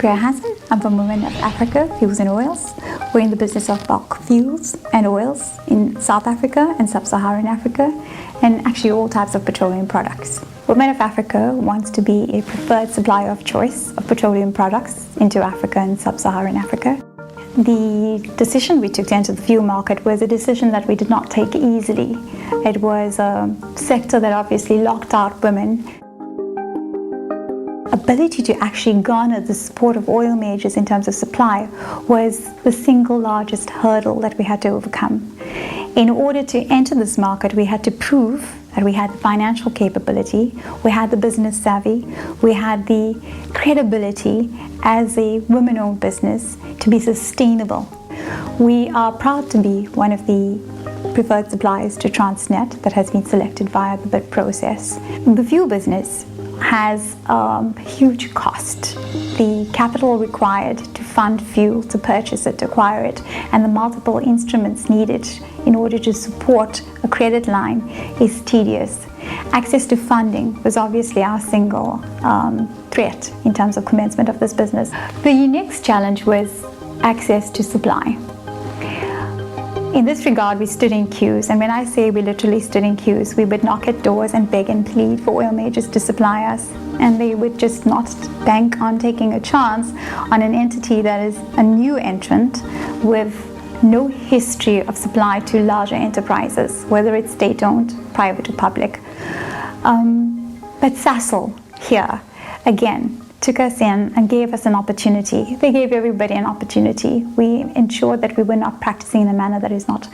Priya Hassan. I'm from WOA Fuels and Oils. We're in the business of bulk fuels and oils in South Africa and Sub-Saharan Africa, and actually all types of petroleum products. WOA Africa wants to be a preferred supplier of choice of petroleum products into Africa and Sub-Saharan Africa. The decision we took to enter the fuel market was a decision that we did not take easily. It was a sector that obviously locked out women. Ability to actually garner the support of oil majors in terms of supply was the single largest hurdle that we had to overcome. In order to enter this market, we had to prove that we had the financial capability, we had the business savvy, we had the credibility as a women-owned business to be sustainable. We are proud to be one of the preferred suppliers to Transnet that has been selected via the bid process. The fuel business has a huge cost. The capital required to fund fuel, to purchase it, to acquire it, and the multiple instruments needed in order to support a credit line is tedious. Access to funding was obviously our single threat in terms of commencement of this business. The next challenge was access to supply. In this regard, we stood in queues, and when I say we literally stood in queues, we would knock at doors and beg and plead for oil majors to supply us, and they would just not bank on taking a chance on an entity that is a new entrant with no history of supply to larger enterprises, whether it's state-owned, private or public. But Sasol here, again, took us in and gave us an opportunity. They gave everybody an opportunity. We ensured that we were not practicing in a manner that is not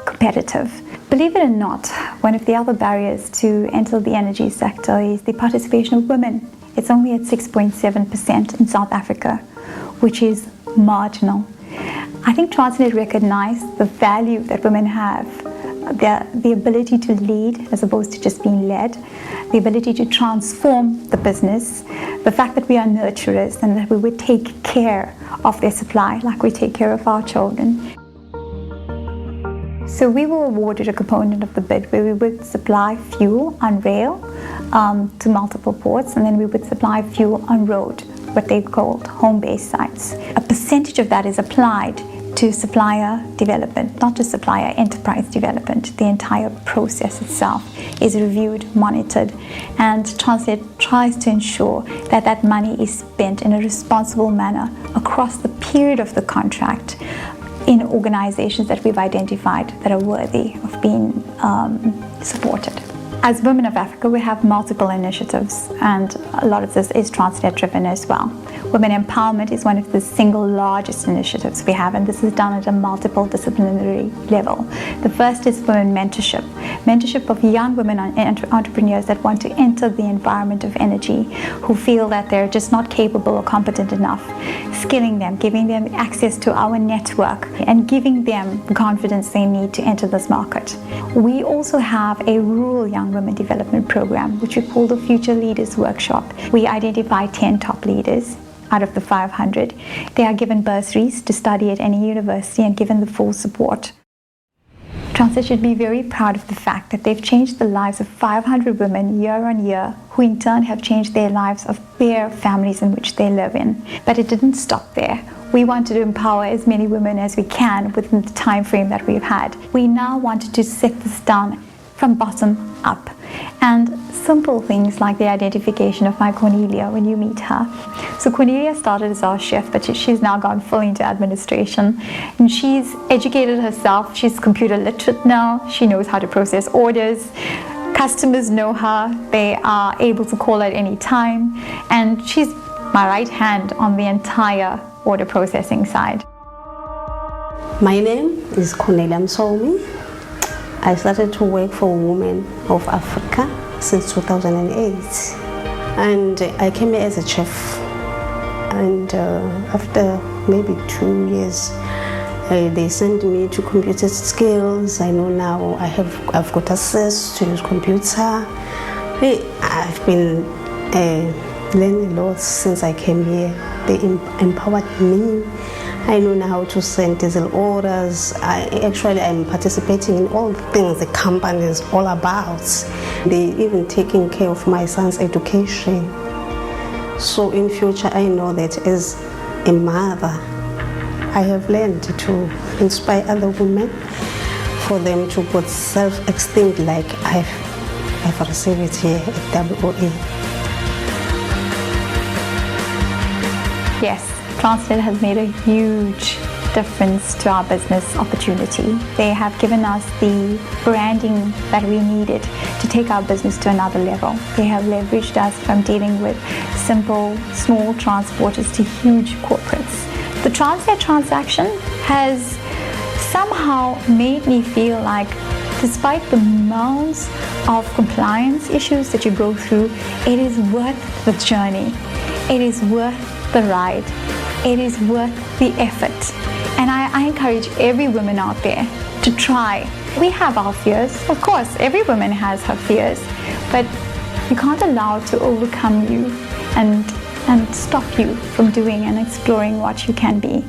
competitive. Believe it or not, one of the other barriers to enter the energy sector is the participation of women. It's only at 6.7% in South Africa, which is marginal. I think Transnet recognized the value that women have, the ability to lead as opposed to just being led, the ability to transform the business, the fact that we are nurturers and that we would take care of their supply like we take care of our children. So we were awarded a component of the bid where we would supply fuel on rail to multiple ports, and then we would supply fuel on road, what they called home-based sites. A percentage of that is applied to supplier development, not just supplier enterprise development. The entire process itself is reviewed, monitored, and Transnet tries to ensure that that money is spent in a responsible manner across the period of the contract in organizations that we've identified that are worthy of being supported. As Women of Africa, we have multiple initiatives, and a lot of this is Transnet driven as well. Women empowerment is one of the single largest initiatives we have, and this is done at a multiple disciplinary level. The first is women mentorship. Mentorship of young women entrepreneurs that want to enter the environment of energy, who feel that they're just not capable or competent enough. Skilling them, giving them access to our network, and giving them the confidence they need to enter this market. We also have a rural young women development program, which we call the Future Leaders Workshop. We identify 10 top leaders out of the 500. They are given bursaries to study at any university and given the full support. Transnet should be very proud of the fact that they've changed the lives of 500 women year on year, who in turn have changed their lives of their families in which they live in. But it didn't stop there. We wanted to empower as many women as we can within the time frame that we've had. We now wanted to set this down from bottom up, and simple things like the identification of my Cornelia when you meet her. So Cornelia started as our chef, but she's now gone fully into administration, and she's educated herself. She's computer literate now. She knows how to process orders. Customers know her. They are able to call at any time, and she's my right hand on the entire order processing side. My name is Cornelia Msomi. I started to work for Women of Africa since 2008, and I came here as a chef, and after maybe 2 years they sent me to computer skills. I know now I've got access to use computer. I've been learning a lot since I came here. They empowered me. I know now how to send diesel orders. I'm participating in all the things the company is all about. They even taking care of my son's education. So in future, I know that as a mother, I have learned to inspire other women for them to put self-esteem like I've received it here at WOA. Yes, Transnet has made a huge difference to our business opportunity. They have given us the branding that we needed to take our business to another level. They have leveraged us from dealing with simple, small transporters to huge corporates. The Transnet transaction has somehow made me feel like, despite the mounds of compliance issues that you go through, it is worth the journey. It is worth the ride. It is worth the effort. And I encourage every woman out there to try. We have our fears. Of course, every woman has her fears, but you can't allow it to overcome you and stop you from doing and exploring what you can be.